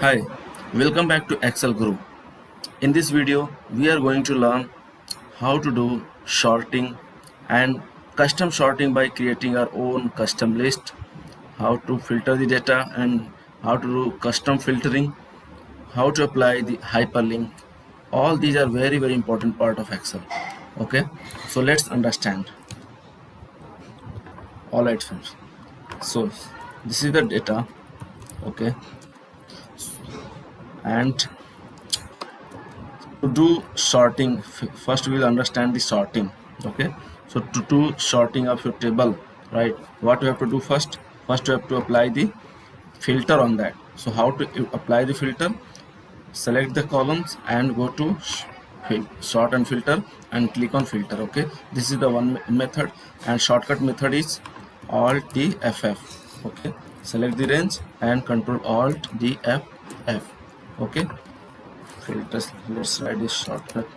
Hi, welcome back to Excel Group. In this video, we are going to learn how to do sorting and custom sorting by creating our own custom list, how to filter the data and how to do custom filtering, how to apply the hyperlink. All these are very important part of Excel. Okay, so let's understand. All right, friends. So this is the data. Okay, and to do sorting, first we will understand the sorting. Okay, so to do sorting of your table, right, what you have to do first you have to apply the filter on that. So how to apply the filter? Select the columns and go to sort and filter and click on filter. Okay, this is the one method, and shortcut method is alt D F. Okay, select the range and control alt D F. Okay, filters, let's write this shortcut.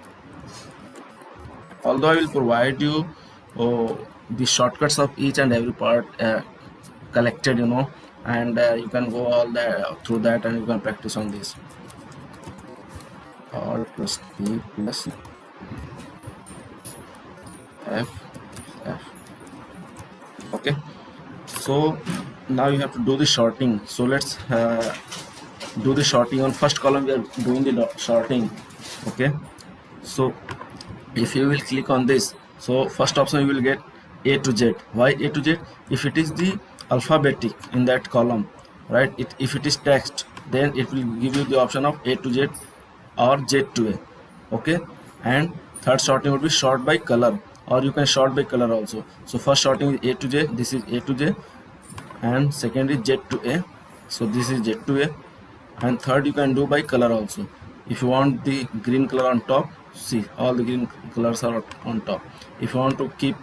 Although I will provide you the shortcuts of each and every part collected, and you can go all that through that and you can practice on this. Alt plus D plus F. Okay, so now you have to do the sorting. So let's do the sorting. On first column we are doing the sorting. Okay, so if you will click on this, so first option you will get A to Z. Why A to Z? If it is the alphabetic in that column, right, if it is text, then it will give you the option of A to Z or Z to A. Okay, and third sorting would be sort by color, or you can sort by color also. So first sorting is A to J, this is A to J, and second is Z to A, so this is Z to A, and third you can do by color also. If you want the green color on top, see all the green colors are on top. If you want to keep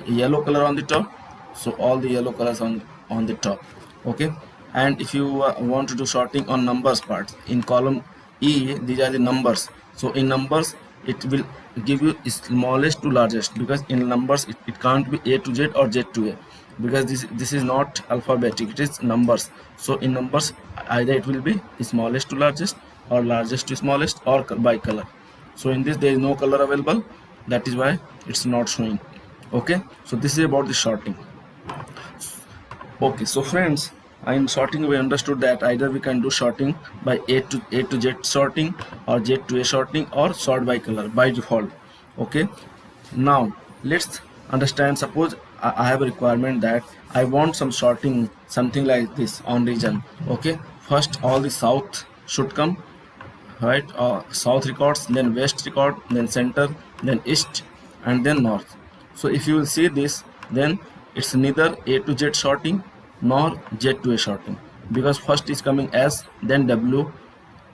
yellow color on the top, so all the yellow colors on the top. Okay, and if you want to do sorting on numbers parts, in column E these are the numbers. So in numbers it will give you smallest to largest, because in numbers it can't be A to Z or Z to A, because this is not alphabetic, it is numbers. So in numbers either it will be smallest to largest or largest to smallest or by color. So in this there is no color available, that is why it's not showing. Okay, so this is about the sorting. Okay, so friends, in sorting we understood that either we can do sorting by A to Z sorting or Z to A sorting, or sort by color by default. Okay, now let's understand. Suppose I have a requirement that I want some sorting, something like this on region. Okay, first all the south should come, right, south records, then west record, then center, then east, and then north. So if you will see this, then it's neither A to Z sorting nor Z to A sorting, because first is coming S, then W,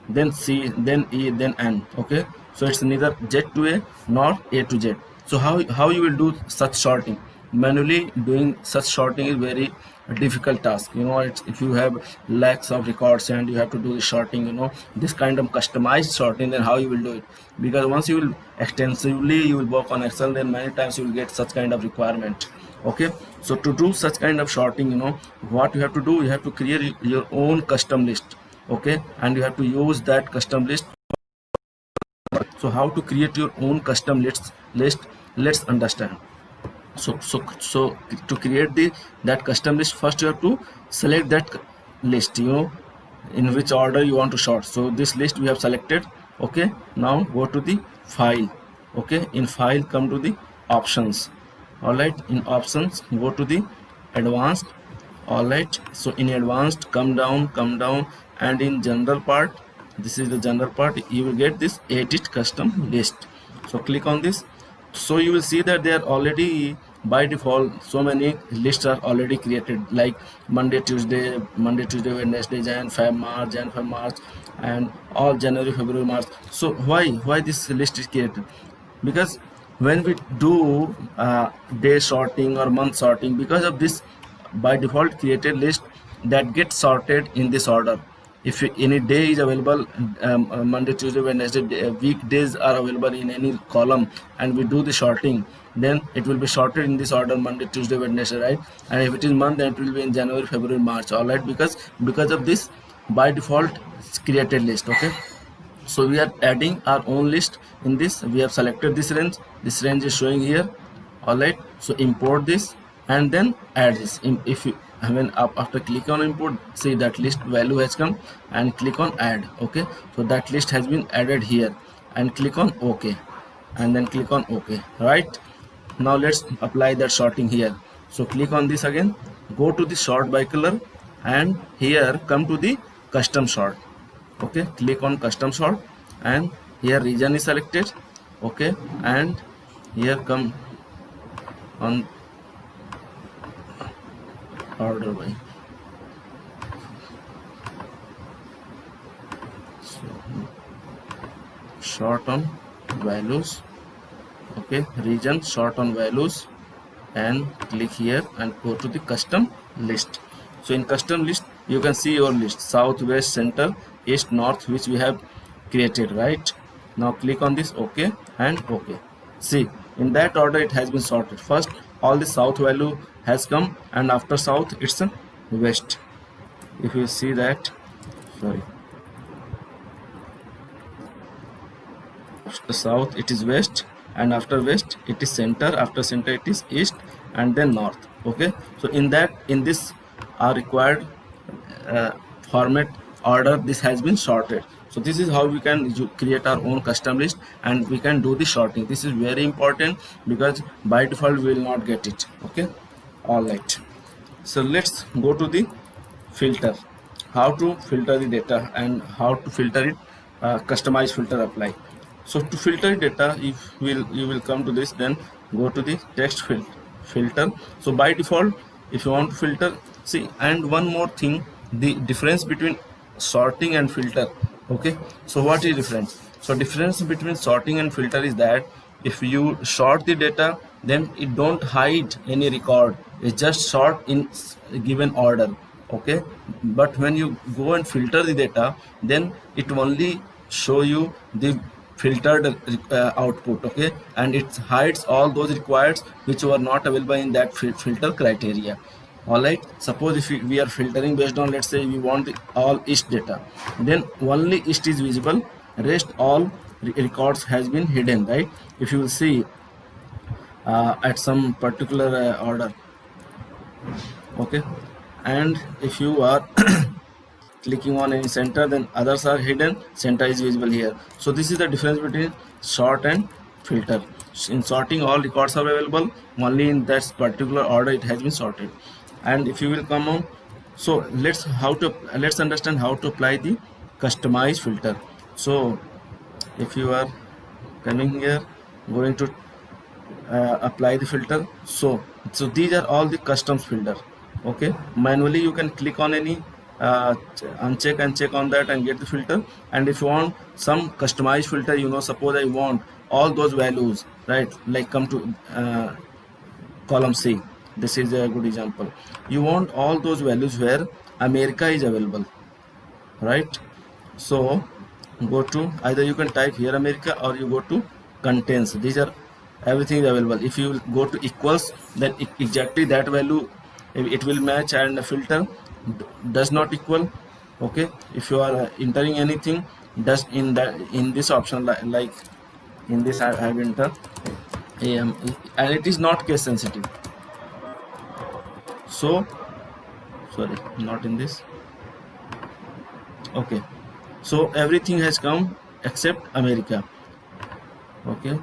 then C, then E, then N. Okay, so it's neither Z to A nor A to Z. So how you will do such sorting? Manually doing such sorting is very difficult task. If you have lakhs of records and you have to do the sorting, this kind of customized sorting, then how you will do it? Because once you will extensively you will work on Excel, then many times you will get such kind of requirement. Okay, so to do such kind of sorting, what you have to do, you have to create your own custom list. Okay, and you have to use that custom list. So how to create your own custom list, let's understand. So to create that custom list, first you have to select that list, in which order you want to sort. So this list we have selected. Okay, now go to the file. Okay, in file come to the options. All right, in options go to the advanced. All right, so in advanced come down, and in general part, this is the general part, you will get this edit custom list. So click on this. So you will see that they are already by default, so many lists are already created, like Monday, Tuesday, Wednesday, Jan, Feb, March, and all January, February, March. So why this list is created? Because when we do day sorting or month sorting, because of this by default created list that gets sorted in this order. If any day is available, Monday, Tuesday, Wednesday, weekdays are available in any column, and we do the sorting, then it will be sorted in this order: Monday, Tuesday, Wednesday, right? And if it is month, then it will be in January, February, March. All right, because of this by default created list. Okay, so we are adding our own list. In this we have selected this range is showing here. All right, so import this and then add this. If you when after click on import, see that list value has come, and click on add. Okay, so that list has been added here, and click on OK, and then click on OK. Right, now let's apply that sorting here. So click on this again, go to the sort by color, and here come to the custom sort. Okay, click on custom sort, and here region is selected. Okay, and here come on order by. So sort on values. Okay, region sort on values, and click here and go to the custom list. So in custom list you can see your list south, west, center, east, north, which we have created. Right, now click on this OK and OK. See, in that order it has been sorted. First all the south value has come, and after south it's a west. If you see that, sorry, after south it is west, and after west it is center, after center it is east, and then north. Okay, so in this our required format order, this has been sorted. So this is how we can create our own custom list, and we can do the sorting. This is very important because by default we will not get it. Okay, all right, so let's go to the filter, how to filter the data and how to filter it, customize filter apply. So to filter data, if you will come to this, then go to the text filter. So by default, if you want to filter, see, and one more thing, the difference between sorting and filter. Okay, so what is difference? So difference between sorting and filter is that if you sort the data, then it don't hide any record, it just sort in given order. Okay, but when you go and filter the data, then it only show you the filtered output. Okay, and it hides all those required which were not available in that filter criteria. All right, suppose if we are filtering based on, let's say we want all east data, then only east is visible, rest all records has been hidden. Right, if you will see at some particular order. Okay, and if you are clicking on any center, then others are hidden, center is visible here. So this is the difference between sort and filter. In sorting, all records are available, only in that particular order it has been sorted. And if you will come on, so let's understand how to apply the customize filter. So if you are coming here, going to apply the filter, so these are all the customs filter. Okay, manually you can click on any uncheck and check on that and get the filter. And if you want some customized filter, suppose I want all those values, right, like come to column C, this is a good example. You want all those values where America is available, right? So go to, either you can type here America, or you go to contains, these are everything is available. If you go to equals, then exactly that value it will match, and the filter does not equal. Okay, if you are entering anything, does in this option, like in this I have entered AM, and it is not case sensitive. So sorry, not in this. Okay, so everything has come except America. Okay,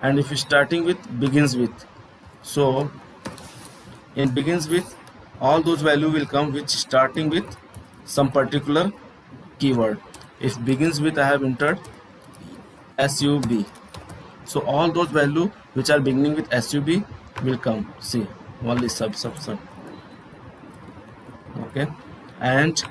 and if you starting with begins with, so in begins with, all those value will come which starting with some particular keyword. If begins with, I have entered SUB, so all those value which are beginning with SUB will come. See, only sub. Okay, and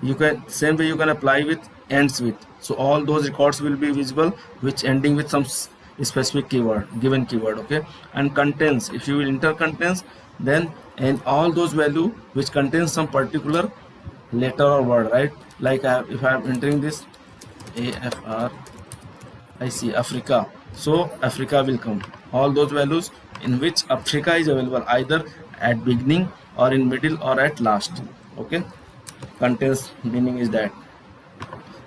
you can same way you can apply with ends with, so all those records will be visible which ending with some specific keyword, given keyword. Okay, and contains, if you will enter contains, then and all those value which contains some particular letter or word, right, like if I am entering this AFR, I see Africa, so Africa will come. All those values in which Africa is available either at beginning or in middle or at last. Okay, contains meaning is that.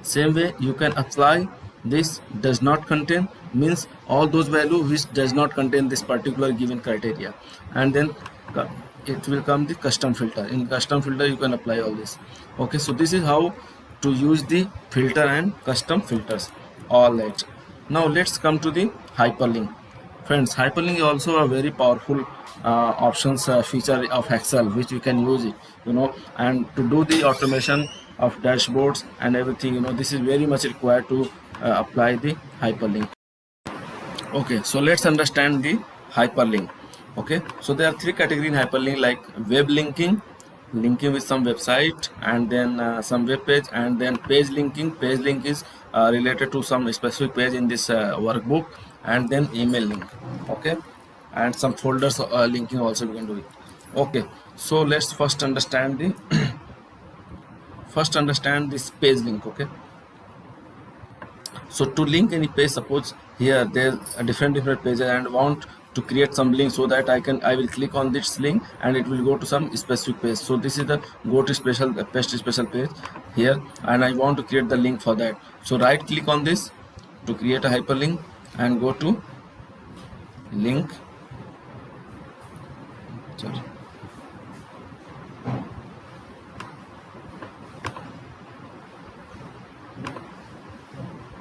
Same way you can apply this does not contain, means all those value which does not contain this particular given criteria, and then it will come the custom filter. In custom filter you can apply all this. Okay, so this is how to use the filter and custom filters. All right, now let's come to the hyperlink. Friends, hyperlink is also a very powerful options feature of Excel, which you can use it, and to do the automation of dashboards and everything, this is very much required to apply the hyperlink. Okay, so let's understand the hyperlink. Okay, so there are three categories in hyperlink, like web linking, linking with some website, and then some web page, and then page linking. Page link is related to some specific page in this workbook, and then email link. Okay, and some folders linking also we can do it. Okay, so let's first understand the this page link. Okay, so to link any page, suppose here there's a different pages and want to create some link, so that I will click on this link and it will go to some specific page. So this is the go to special paste special page here, and I want to create the link for that. So right click on this to create a hyperlink and go to link. Sorry.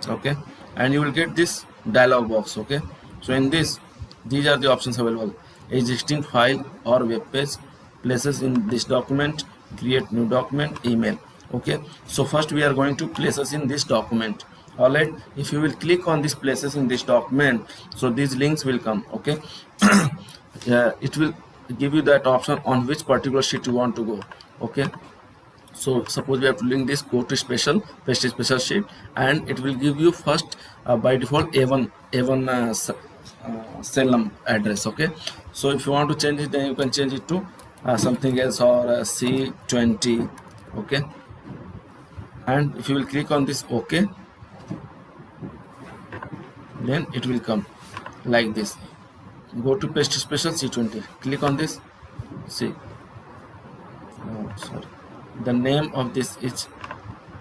Okay, and you will get this dialog box. Okay, so in this, these are the options available: existing file or web page, places in this document, create new document, email. Okay, so first we are going to places in this document. All right, if you will click on these places in this document, so these links will come. Okay, it will give you that option on which particular sheet you want to go. Okay, so suppose we have to link this, go to special, paste special sheet, and it will give you first by default A1 cell address. Okay, so if you want to change it, then you can change it to something else, or C20. Okay, and if you will click on this OK, then it will come like this. Go to paste special C20, click on this. See, sorry, the name of this is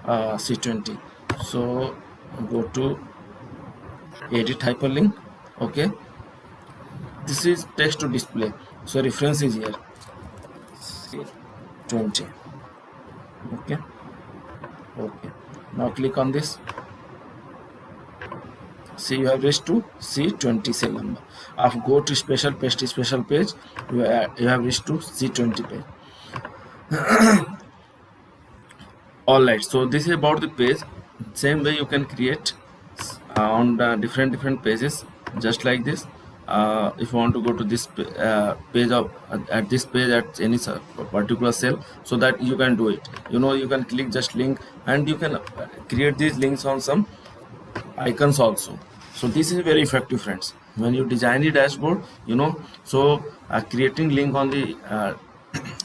C20. So go to edit hyperlink. Okay, this is text to display, so reference is here, C20. Okay, now click on this. See, you have reached to C20 cell number. After go to special paste special page, you have reached to C20 page. All right, so this is about the page. Same way you can create on different pages, just like this. If you want to go to this page of at this page at any particular cell, so that you can do it. You can click just link, and you can create these links on some icons also. So this is very effective, friends, when you design the dashboard. So creating link on the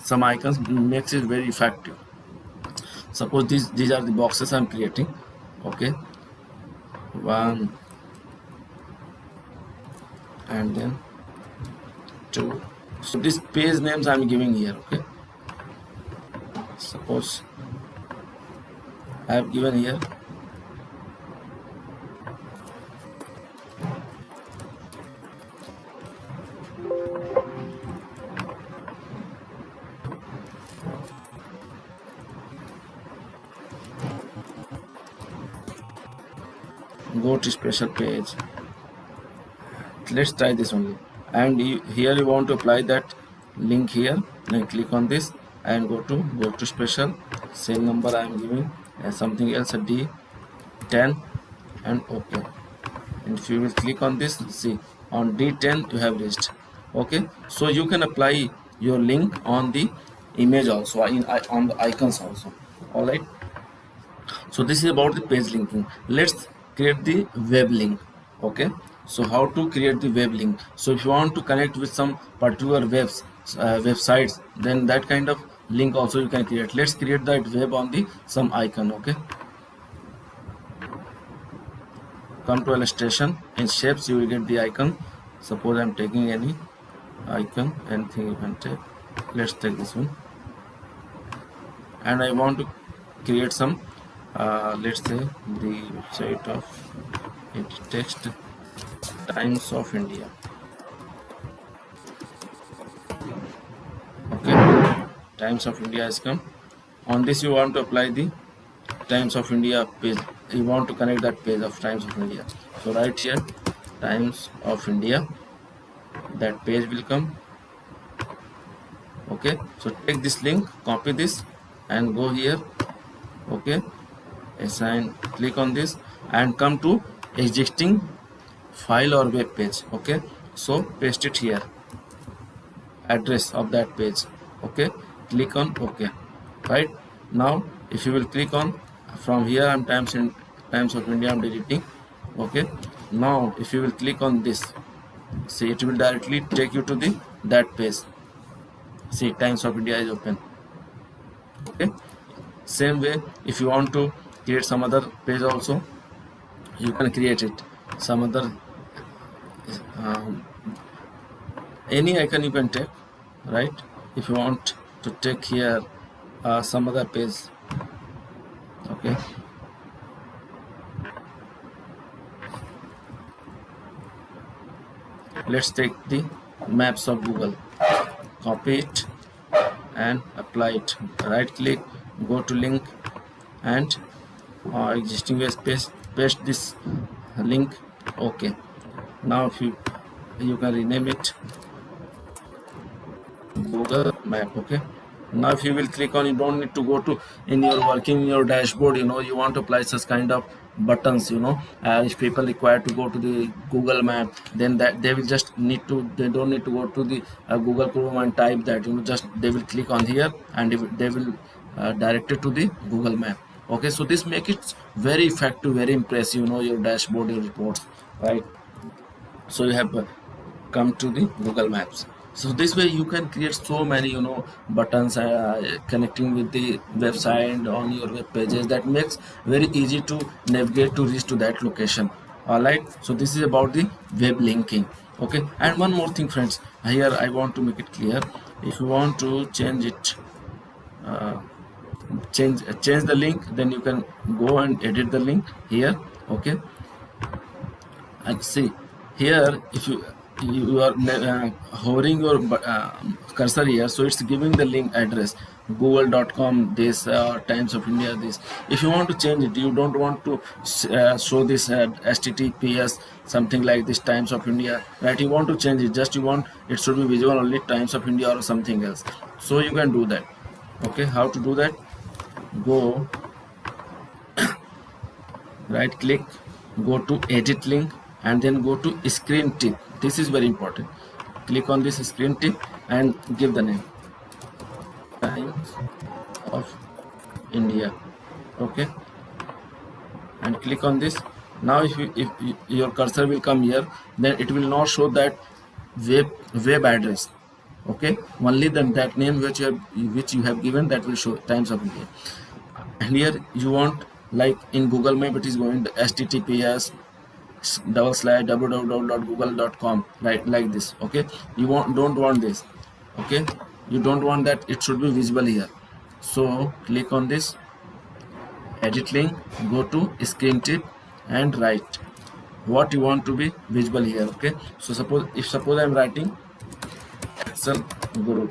some icons makes it very effective. Suppose these are the boxes I'm creating. Okay, 1 and then 2. So this page names I'm giving here. Okay, suppose I have given here go to special page. Let's try this only, and here you want to apply that link here. Then click on this and go to special cell number I am giving something else, a D10, and OK. And if you will click on this, see, on D10 you have reached. Okay, so you can apply your link on the image also, on the icons also. All right, so this is about the page linking. Let's create the web link. Okay, so how to create the web link? So if you want to connect with some particular websites, then that kind of link also you can create. Let's create that web on the some icon. Okay, come to illustration. In shapes you will get the icon. Suppose I'm taking any icon, anything you can take. Let's take this one, and I want to create some let's say the website of text Times of India. Okay, Times of India has come. On this you want to apply the Times of India page. You want to connect that page of Times of India. So right here, Times of India. That page will come. Okay. So take this link, copy this, and go here. Okay. Assign. Click on this and come to existing file or web page. Okay. So paste it here. Address of that page. Okay. Click on OK. Right now, if you will click on from here, I'm Times of India, I'm deleting. Okay, now if you will click on this, see, it will directly take you to that page. See, Times of India is open. Okay, same way, if you want to create some other page also, you can create it. Some other any icon you can take, right? If you want to take here some other page. Okay, let's take the maps of Google, copy it and apply it. Right click, go to link, and existing web page, paste this link. Okay, now if you can rename it Google Map. Okay, now if you will click on, you don't need to go to in your working in your dashboard, you want to apply such kind of buttons, if people require to go to the Google Map, then that they will just need to, they don't need to go to the Google Chrome and type that, just they will click on here and they will direct it to the Google Map. Okay, so this make it very effective, very impressive, your dashboard, your reports, right? So you have come to the Google Maps. So this way you can create so many buttons connecting with the website on your web pages, that makes very easy to navigate to reach to that location. All right, so this is about the web linking. Okay, and one more thing friends, here I want to make it clear. If you want to change it, change the link, then you can go and edit the link here. Okay, and see here, if you are hovering your cursor here, so it's giving the link address google.com, this Times of India, this. If you want to change it, you don't want to show this https something like this Times of India, right? You want to change it, just you want it should be visible only Times of India or something else, so you can do that. Okay, how to do that? Go right click, go to edit link, and then go to screen tip. This is very important. Click on this screen tip and give the name Times of India. Okay, and click on this. Now if your cursor will come here, then it will not show that web address. Okay, only then that name which you have given, that will show Times of India. And here you want, like in Google Map, it is going to https www.google.com, right, like this. Okay, you don't want this. Okay, you don't want that it should be visible here, so click on this edit link, go to screen tip and write what you want to be visible here. Okay, so suppose I'm writing Excel Guru,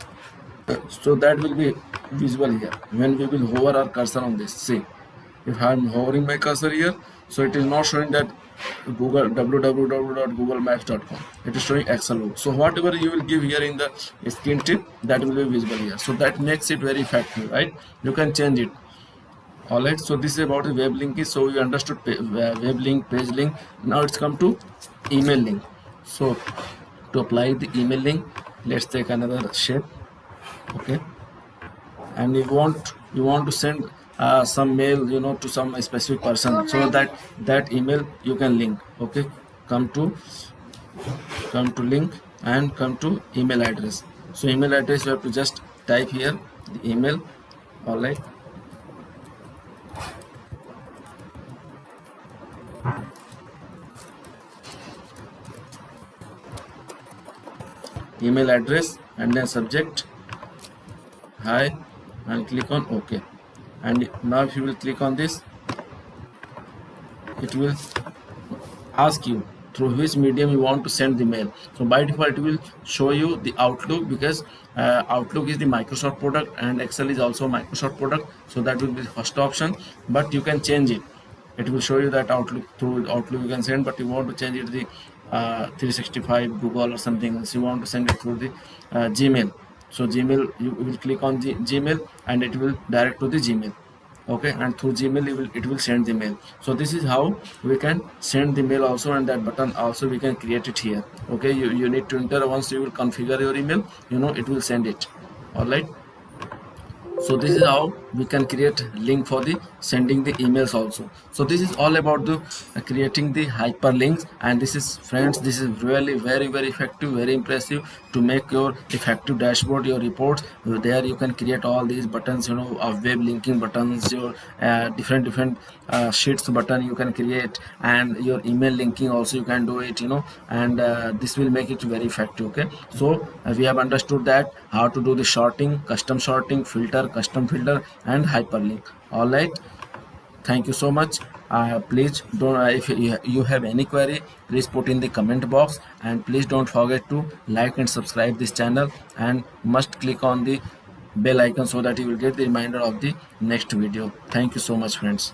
so that will be visible here when we will hover our cursor on this. See, if I am hovering my cursor here, so it is not showing that Google www.googlemaps.com, it is showing Excel. So whatever you will give here in the screen tip, that will be visible here, so that makes it very effective, right? You can change it. All right, so this is about the web link. So you understood web link, page link. Now it's come to email link. So to apply the email link, let's take another shape. Okay, and you want to send some mail to some specific person, so that email you can link. Okay, come to link and come to email address. So email address, you have to just type here the email. All right, email address, and then subject hi, and click on OK. and now if you will click on this, it will ask you through which medium you want to send the mail. So by default it will show you the Outlook, because Outlook is the Microsoft product and Excel is also Microsoft product, so that will be the first option. But you can change it. It will show you that Outlook, through Outlook you can send, but you want to change it to the 365 Google or something else. You want to send it through the Gmail. So Gmail, you will click on the Gmail and it will direct to the Gmail. Okay, and through Gmail it will send the mail. So this is how we can send the mail also, and that button also we can create it here. Okay, you need to enter. Once you will configure your email, it will send it. All right. So this is how we can create link for the sending the emails also. So this is all about the creating the hyperlinks, and this is, friends, this is really very effective, very impressive to make your effective dashboard, your reports. There you can create all these buttons, of web linking buttons, your different sheets button you can create, and your email linking also you can do it, and this will make it very effective. Okay, so we have understood that how to do the sorting, custom sorting, filter, custom filter, and hyperlink. All right, thank you so much. Please don't, if you have any query, please put in the comment box, and please don't forget to like and subscribe this channel, and must click on the bell icon so that you will get the reminder of the next video. Thank you so much, friends.